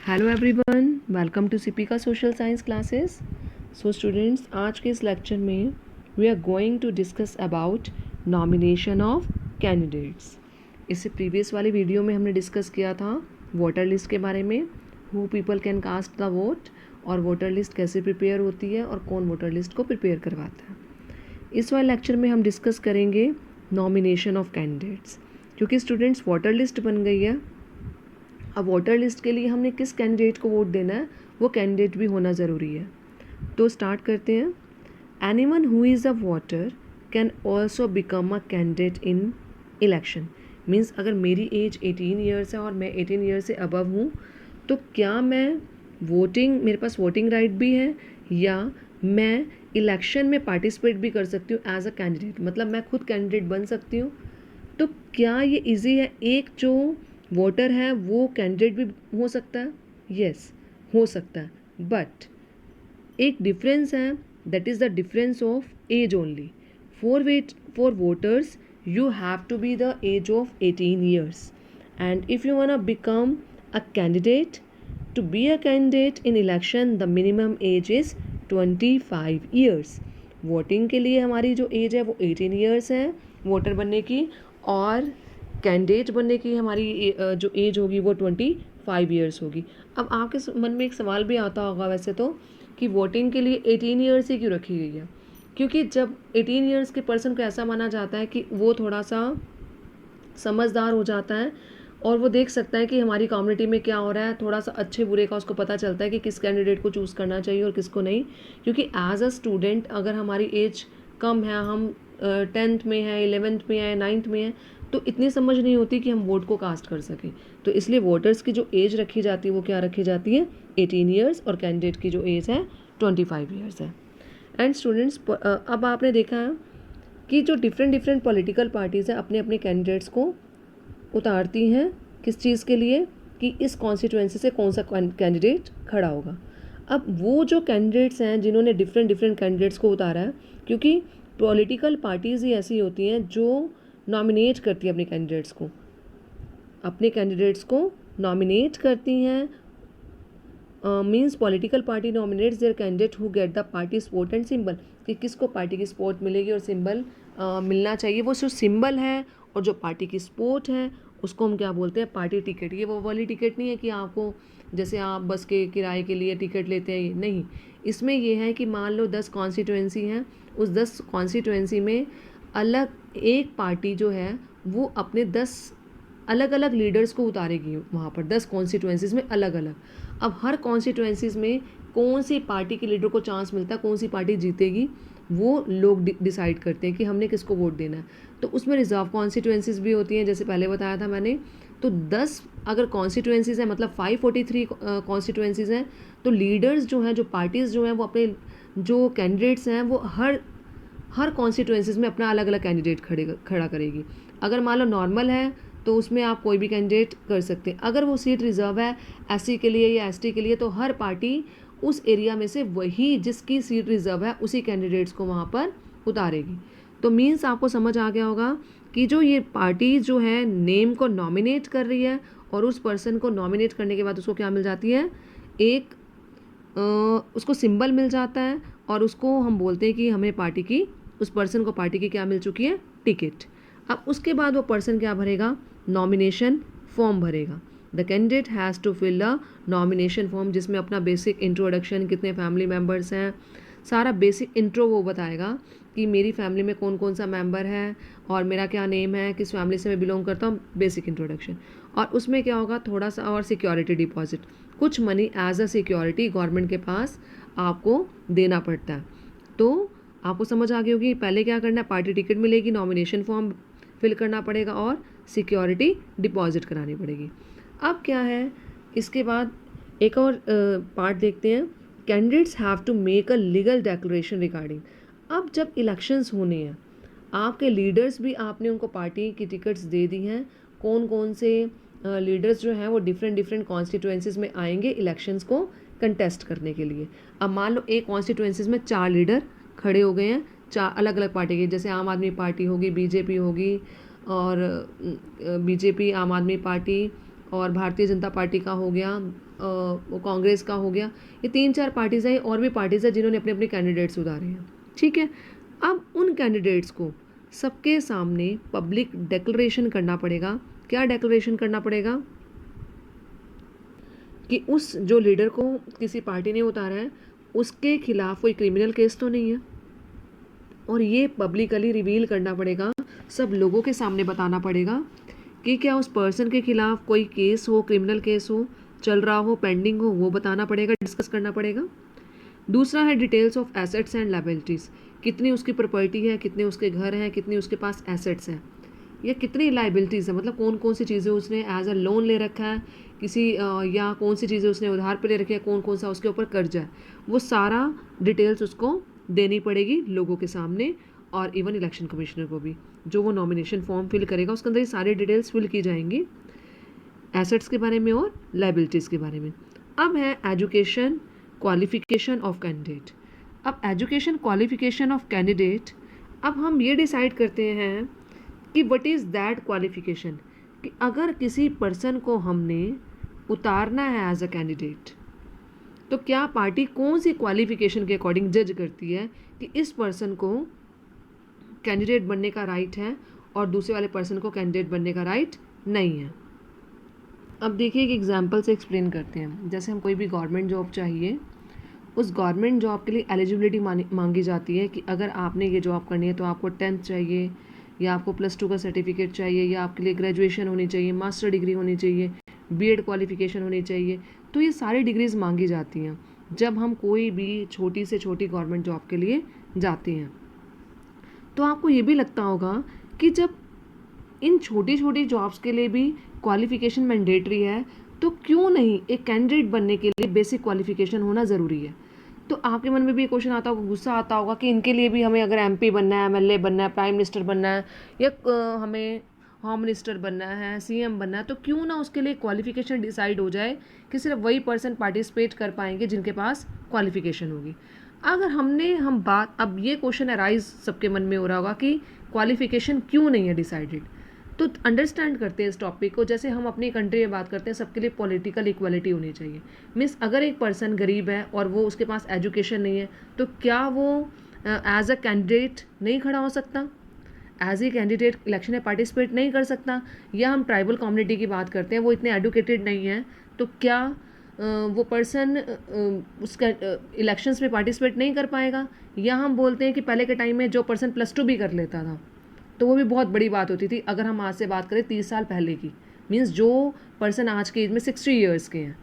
Hello everyone, welcome to Sipika social science classes. So students, आज के इस लेक्चर में we are going to discuss about nomination of candidates. इससे previous वाली video में हमने डिस्कस किया था वोटर लिस्ट के बारे में, who people can cast the vote, और वोटर लिस्ट कैसे प्रिपेयर होती है और कौन वोटर लिस्ट को प्रिपेयर करवाता है। इस वाले लेक्चर में हम डिस्कस करेंगे नॉमिनेशन ऑफ कैंडिडेट्स। क्योंकि स्टूडेंट्स वोटर लिस्ट बन गई है, अब वोटर लिस्ट के लिए हमने किस कैंडिडेट को वोट देना है वो कैंडिडेट भी होना ज़रूरी है। तो स्टार्ट करते हैं। Anyone who is a voter can also become a candidate in election. Means अगर मेरी एज 18 ईयर्स है और मैं 18 ईयर्स से अबव हूँ, तो क्या मैं मेरे पास वोटिंग राइट भी है, या मैं इलेक्शन में पार्टिसिपेट भी कर सकती हूँ एज अ कैंडिडेट, मतलब मैं खुद कैंडिडेट बन सकती हूँ। तो क्या ये इजी है? एक जो वोटर है वो कैंडिडेट भी हो सकता है? यस, हो सकता है, बट एक डिफरेंस है, that is the difference of age only. For voters you have to be the age of 18 years, and if you want to become a candidate, to be a candidate in election, the minimum age is 25 years. Voting के लिए हमारी जो as है वो 18 years है voter बनने की, और कैंडिडेट बनने की हमारी जो एज होगी वो 25 ईयर्स होगी। अब आपके मन में एक सवाल भी आता होगा वैसे तो, कि वोटिंग के लिए 18 ईयर्स ही क्यों रखी गई है? क्योंकि जब 18 ईयर्स के पर्सन को ऐसा माना जाता है कि वो थोड़ा सा समझदार हो जाता है और वो देख सकता है कि हमारी कम्युनिटी में क्या हो रहा है, थोड़ा सा अच्छे बुरे का उसको पता चलता है कि किस कैंडिडेट को चूज़ करना चाहिए और किसको नहीं। क्योंकि एज अ स्टूडेंट अगर हमारी एज कम है, हम 10th में है, 11th में है, 9th में है, तो इतनी समझ नहीं होती कि हम वोट को कास्ट कर सकें। तो इसलिए वोटर्स की जो एज रखी जाती है वो क्या रखी जाती है? 18 ईयर्स, और कैंडिडेट की जो एज है 25 ईयर्स है। एंड स्टूडेंट्स, अब आपने देखा है कि जो डिफरेंट पॉलिटिकल पार्टीज़ हैं अपने अपने कैंडिडेट्स को उतारती हैं किस चीज़ के लिए, कि इस कॉन्स्टिट्यूएंसी से कौन सा कैंडिडेट खड़ा होगा। अब वो जो कैंडिडेट्स हैं जिन्होंने डिफरेंट कैंडिडेट्स को उतारा है, क्योंकि पॉलिटिकल पार्टीज़ ही ऐसी होती हैं जो नॉमिनेट करती हैं अपने कैंडिडेट्स को नॉमिनेट करती हैं। Means political party nominates there candidate who get the party support and symbol, कि किसको पार्टी की सपोर्ट मिलेगी और सिंबल मिलना चाहिए। वो जो सिंबल है और जो पार्टी की सपोर्ट है उसको हम क्या बोलते हैं? Party ticket. ये वो वाली टिकट नहीं है कि आपको जैसे आप बस के किराए के लिए टिकट लेते हैं, ये नहीं। इसमें ये है कि मान लो 10 कॉन्स्टिट्यूएंसी हैं, उस 10 कॉन्स्टिट्यूएंसी में अलग एक पार्टी जो है वो अपने 10 अलग अलग लीडर्स को उतारेगी वहाँ पर 10 कॉन्स्टिट्यूएंसीज़ में अलग अलग। अब हर कॉन्स्टिट्यूएंसीज़ में कौन सी पार्टी के लीडर को चांस मिलता है, कौन सी पार्टी जीतेगी, वो लोग डिसाइड करते हैं कि हमने किसको वोट देना है। तो उसमें रिजर्व कॉन्स्टिट्यूएंसीज़ भी होती हैं, जैसे पहले बताया था मैंने। तो 10 अगर कॉन्स्टिट्यूएंसीज़ हैं, मतलब 543 कॉन्स्टिट्यूएंसीज़ हैं, तो लीडर्स जो हैं, जो पार्टीज़ जो हैं, वो अपने जो कैंडिडेट्स हैं वो हर कॉन्स्टिट्यूएंसीज़ में अपना अलग अलग कैंडिडेट खड़ा करेगी। अगर मान लो नॉर्मल है तो उसमें आप कोई भी कैंडिडेट कर सकते हैं। अगर वो सीट रिजर्व है एससी के लिए या एसटी के लिए, तो हर पार्टी उस एरिया में से वही जिसकी सीट रिजर्व है उसी कैंडिडेट्स को वहाँ पर उतारेगी। तो मीन्स आपको समझ आ गया होगा कि जो ये पार्टी जो है नेम को नॉमिनेट कर रही है, और उस पर्सन को नॉमिनेट करने के बाद उसको क्या मिल जाती है? एक उसको सिंबल मिल जाता है, और उसको हम बोलते हैं कि हमें पार्टी की, उस पर्सन को पार्टी की क्या मिल चुकी है? टिकट। अब उसके बाद वो पर्सन क्या भरेगा? नॉमिनेशन फॉर्म भरेगा। The candidate has to fill the nomination form, जिसमें अपना बेसिक इंट्रोडक्शन, कितने फैमिली मेम्बर्स हैं, सारा बेसिक इंट्रो वो बताएगा कि मेरी फैमिली में कौन कौन सा मेंबर है और मेरा क्या नेम है, किस फैमिली से मैं बिलोंग करता हूँ, बेसिक इंट्रोडक्शन। और उसमें क्या होगा? थोड़ा सा और सिक्योरिटी डिपॉजिट, कुछ money as a security government के पास आपको देना पड़ता है। तो आपको समझ आ गई होगी पहले क्या करना है? पार्टी टिकट मिलेगी, नॉमिनेशन फॉर्म फिल करना पड़ेगा और सिक्योरिटी डिपॉजिट करानी पड़ेगी। अब क्या है इसके बाद? एक और पार्ट देखते हैं। Candidates have to make a legal declaration regarding. अब जब इलेक्शंस होने हैं, आपके लीडर्स भी आपने उनको पार्टी की टिकट्स दे दी हैं। कौन कौन से लीडर्स जो हैं वो डिफरेंट कॉन्स्टिट्यूएंसीज में आएंगे इलेक्शंस को कंटेस्ट करने के लिए। अब मान लो एक कॉन्स्टिट्यूएंसीज में 4 लीडर खड़े हो गए हैं, 4 अलग अलग पार्टी के, जैसे आम आदमी पार्टी होगी, बीजेपी होगी, और बीजेपी, आम आदमी पार्टी और भारतीय जनता पार्टी का हो गया, कांग्रेस का हो गया, ये 3-4 पार्टीज़ हैं और भी पार्टीज़ हैं जिन्होंने अपने अपने कैंडिडेट्स उतारे हैं। ठीक है, अब उन कैंडिडेट्स को सबके सामने पब्लिक डिक्लेरेशन करना पड़ेगा। क्या डिक्लेरेशन करना पड़ेगा? कि उस जो लीडर को किसी पार्टी ने उतारा है उसके खिलाफ कोई क्रिमिनल केस तो नहीं है, और ये पब्लिकली रिवील करना पड़ेगा, सब लोगों के सामने बताना पड़ेगा कि क्या उस पर्सन के खिलाफ कोई केस हो, क्रिमिनल केस हो, चल रहा हो, पेंडिंग हो, वो बताना पड़ेगा, डिस्कस करना पड़ेगा। दूसरा है details of assets and liabilities, कितनी उसकी प्रॉपर्टी है, कितने उसके घर हैं, कितनी उसके पास एसेट्स हैं, या कितनी लायबिलिटीज़ है, मतलब कौन कौन सी चीज़ें उसने एज अ लोन ले रखा है किसी या कौन सी चीज़ें उसने उधार पे ले रखी है, कौन कौन सा उसके ऊपर कर्जा है, वो सारा डिटेल्स उसको देनी पड़ेगी लोगों के सामने, और इवन इलेक्शन कमिश्नर को भी। जो वो नॉमिनेशन फॉर्म फिल करेगा उसके अंदर ये सारी डिटेल्स फिल की जाएंगी एसेट्स के बारे में और लायबिलिटीज़ के बारे में। अब है एजुकेशन क्वालिफिकेशन ऑफ कैंडिडेट। अब एजुकेशन क्वालिफिकेशन ऑफ कैंडिडेट, अब हम ये डिसाइड करते हैं कि व्हाट इज़ दैट क्वालिफिकेशन, कि अगर किसी पर्सन को हमने उतारना है एज अ कैंडिडेट तो क्या पार्टी कौन सी क्वालिफिकेशन के अकॉर्डिंग जज करती है कि इस पर्सन को कैंडिडेट बनने का राइट है और दूसरे वाले पर्सन को कैंडिडेट बनने का राइट नहीं है। अब देखिए एक एग्जांपल से एक्सप्लेन करते हैं। जैसे हम कोई भी गवर्नमेंट जॉब चाहिए, उस गवर्नमेंट जॉब के लिए एलिजिबिलिटी मांगी जाती है कि अगर आपने ये जॉब करनी है तो आपको 10th चाहिए, या आपको +2 का सर्टिफिकेट चाहिए, या आपके लिए ग्रेजुएशन होनी चाहिए, मास्टर डिग्री होनी चाहिए, बीएड क्वालिफिकेशन होनी चाहिए। तो ये सारी डिग्रीज़ मांगी जाती हैं जब हम कोई भी छोटी से छोटी गवर्नमेंट जॉब के लिए जाते हैं। तो आपको ये भी लगता होगा कि जब इन छोटी छोटी जॉब्स के लिए भी क्वालिफिकेशन मैंडेटरी है तो क्यों नहीं एक कैंडिडेट बनने के लिए बेसिक क्वालिफिकेशन होना ज़रूरी है। तो आपके मन में भी ये क्वेश्चन आता होगा, गुस्सा आता होगा कि इनके लिए भी हमें अगर एमपी बनना है, एमएलए बनना है, प्राइम मिनिस्टर बनना है, या हमें होम मिनिस्टर बनना है, सीएम बनना है, तो क्यों ना उसके लिए क्वालिफिकेशन डिसाइड हो जाए कि सिर्फ वही पर्सन पार्टिसिपेट कर पाएंगे जिनके पास क्वालिफिकेशन होगी। अगर हम बात, अब ये क्वेश्चन अराइज सबके मन में हो रहा होगा कि क्वालिफिकेशन क्यों नहीं है डिसाइडेड। तो अंडरस्टैंड करते हैं इस टॉपिक को। जैसे हम अपनी कंट्री में बात करते हैं सबके लिए पॉलिटिकल इक्वालिटी होनी चाहिए। मीन्स अगर एक पर्सन गरीब है और वो उसके पास एजुकेशन नहीं है तो क्या वो एज अ कैंडिडेट नहीं खड़ा हो सकता, एज ए कैंडिडेट इलेक्शन में पार्टिसिपेट नहीं कर सकता। या हम ट्राइबल कम्युनिटी की बात करते हैं, वो इतने एडुकेटेड नहीं है तो क्या वो पर्सन उसका इलेक्शंस में पार्टिसिपेट नहीं कर पाएगा। या हम बोलते हैं कि पहले के टाइम में जो पर्सन +2 भी कर लेता था तो वो भी बहुत बड़ी बात होती थी। अगर हम आज से बात करें 30 साल पहले की, मीन्स जो पर्सन आज के एज में 60 ईयर्स के हैं,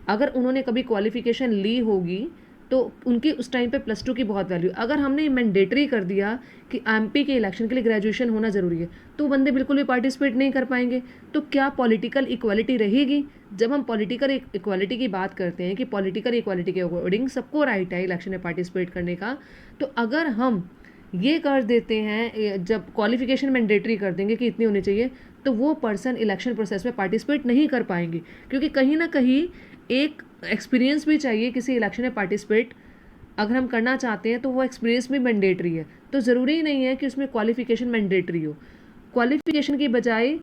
अगर उन्होंने कभी क्वालिफिकेशन ली होगी तो उनकी उस टाइम पे +2 की बहुत वैल्यू। अगर हमने मैंडेटरी कर दिया कि एमपी के इलेक्शन के लिए ग्रेजुएशन होना ज़रूरी है तो बंदे बिल्कुल भी पार्टिसिपेट नहीं कर पाएंगे। तो क्या पॉलिटिकल इक्वालिटी रहेगी? जब हम पॉलिटिकल इक्वालिटी की बात करते हैं कि पॉलिटिकल इक्वालिटी के अकॉर्डिंग सबको राइट है इलेक्शन में पार्टिसिपेट करने का, तो अगर हम ये कर देते हैं, जब क्वालिफिकेशन मैंडेटरी कर देंगे कि इतनी होनी चाहिए, तो वो पर्सन इलेक्शन प्रोसेस में पार्टिसिपेट नहीं कर पाएंगे। क्योंकि कहीं ना कहीं एक एक्सपीरियंस भी चाहिए किसी इलेक्शन में पार्टिसिपेट अगर हम करना चाहते हैं, तो वो एक्सपीरियंस भी मैंडेटरी है। तो ज़रूरी नहीं है कि उसमें क्वालिफिकेशन मैंडेटरी हो। क्वालिफिकेशन की बजाय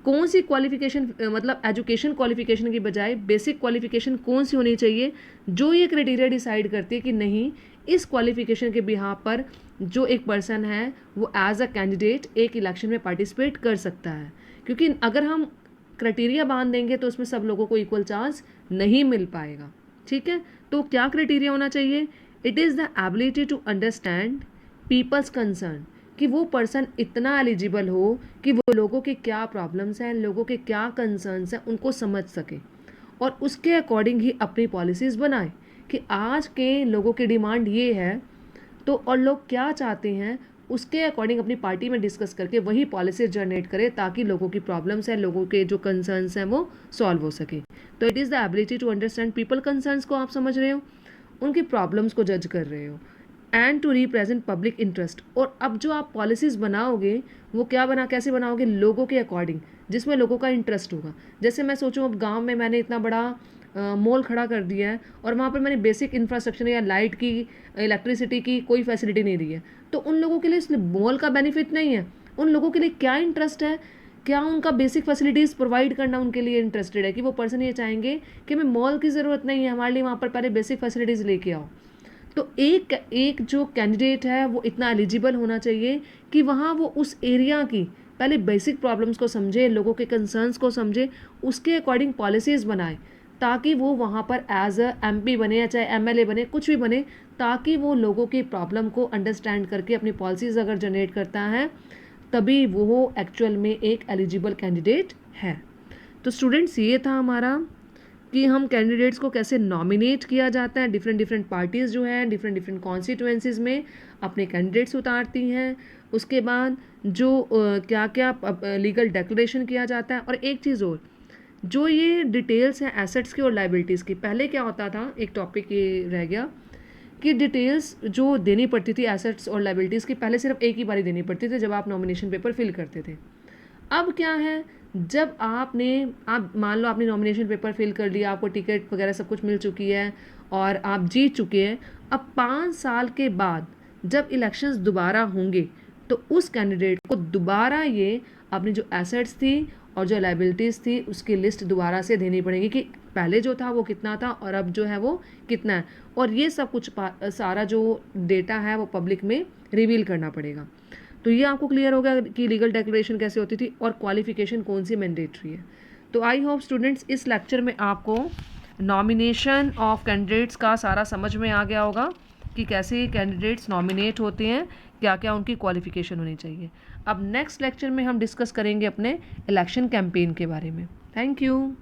कौन सी क्वालिफिकेशन, मतलब एजुकेशन क्वालिफिकेशन की बजाय बेसिक क्वालिफिकेशन कौन सी होनी चाहिए, जो ये क्राइटेरिया डिसाइड करती है कि नहीं इस क्वालिफिकेशन के बिहाफ पर जो एक पर्सन है वो एज अ कैंडिडेट एक इलेक्शन में पार्टिसिपेट कर सकता है। क्योंकि अगर हम क्राइटेरिया बांध देंगे तो उसमें सब लोगों को इक्वल चांस नहीं मिल पाएगा। ठीक है, तो क्या क्राइटेरिया होना चाहिए? It is the ability to understand people's concern, कि वो पर्सन इतना एलिजिबल हो कि वो लोगों के क्या प्रॉब्लम्स हैं, लोगों के क्या कंसर्न्स हैं, उनको समझ सके और उसके अकॉर्डिंग ही अपनी पॉलिसीज़ बनाए कि आज के लोगों की डिमांड ये है तो और लोग क्या चाहते हैं, उसके अकॉर्डिंग अपनी पार्टी में डिस्कस करके वही पॉलिसी जनरेट करे ताकि लोगों की प्रॉब्लम्स हैं, लोगों के जो कंसर्न्स हैं वो सॉल्व हो सके। तो it is the ability to understand people concerns को आप समझ रहे हो, उनकी प्रॉब्लम्स को जज कर रहे हो, and to represent public interest. और अब जो आप पॉलिसीज़ बनाओगे वो कैसे बनाओगे? लोगों के अकॉर्डिंग, जिसमें लोगों का इंटरेस्ट होगा। जैसे मैं सोचूं अब गांव में मैंने इतना बड़ा मॉल खड़ा कर दिया है और वहाँ पर मैंने बेसिक इंफ्रास्ट्रक्चर या लाइट की, इलेक्ट्रिसिटी की कोई फैसिलिटी नहीं दी है, तो उन लोगों के लिए इस मॉल का बेनिफिट नहीं है। उन लोगों के लिए क्या इंटरेस्ट है क्या उनका बेसिक फैसिलिटीज़ प्रोवाइड करना उनके लिए इंटरेस्टेड है, कि वो पर्सन ये चाहेंगे कि हमें मॉल की ज़रूरत नहीं है, हमारे लिए वहाँ पर पहले बेसिक फैसिलिटीज़ लेके आओ। तो एक जो कैंडिडेट है वो इतना एलिजिबल होना चाहिए कि वहाँ वो उस एरिया की पहले बेसिक प्रॉब्लम्स को समझे, लोगों के कंसर्न्स को समझे, उसके अकॉर्डिंग पॉलिसीज़ बनाए, ताकि वो वहाँ पर एज अ MP बने या चाहे MLA बने, कुछ भी बने, ताकि वो लोगों की प्रॉब्लम को अंडरस्टैंड करके अपनी पॉलिसीज़ अगर जनरेट करता है तभी वो एक्चुअल में एक एलिजिबल कैंडिडेट है। तो स्टूडेंट्स ये था हमारा कि हम कैंडिडेट्स को कैसे नॉमिनेट किया जाता है। डिफरेंट पार्टीज़ जो हैं डिफरेंट कॉन्स्टिट्यूएंसीज़ में अपने कैंडिडेट्स उतारती हैं। उसके बाद जो क्या क्या लीगल डिक्लेरेशन किया जाता है। और एक चीज़ और, जो ये डिटेल्स हैं एसेट्स की और लाइबिलिटीज़ की, पहले क्या होता था, एक टॉपिक ये रह गया कि डिटेल्स जो देनी पड़ती थी एसेट्स और लाइबिलिटीज़ की, पहले सिर्फ एक ही बारी देनी पड़ती थी जब आप नॉमिनेशन पेपर फिल करते थे। अब क्या है, जब आप मान लो आपने नॉमिनेशन पेपर फिल कर लिया, आपको टिकट वगैरह सब कुछ मिल चुकी है और आप जीत चुके हैं, अब 5 साल के बाद जब इलेक्शंस दोबारा होंगे तो उस कैंडिडेट को दोबारा ये अपनी जो एसेट्स थी और जो लाइबिलिटीज़ थी उसकी लिस्ट दोबारा से देनी पड़ेगी कि पहले जो था वो कितना था और अब जो है वो कितना है। और ये सब कुछ सारा जो डेटा है वो पब्लिक में रिवील करना पड़ेगा। तो ये आपको क्लियर हो गया कि लीगल डिक्लेरेशन कैसे होती थी और क्वालिफिकेशन कौन सी मैंडेटरी है। तो आई होप स्टूडेंट्स इस लेक्चर में आपको नॉमिनेशन ऑफ कैंडिडेट्स का सारा समझ में आ गया होगा कि कैसे कैंडिडेट्स नॉमिनेट होते हैं, क्या क्या उनकी क्वालिफिकेशन होनी चाहिए। अब नेक्स्ट लेक्चर में हम डिस्कस करेंगे अपने इलेक्शन कैंपेन के बारे में। Thank you.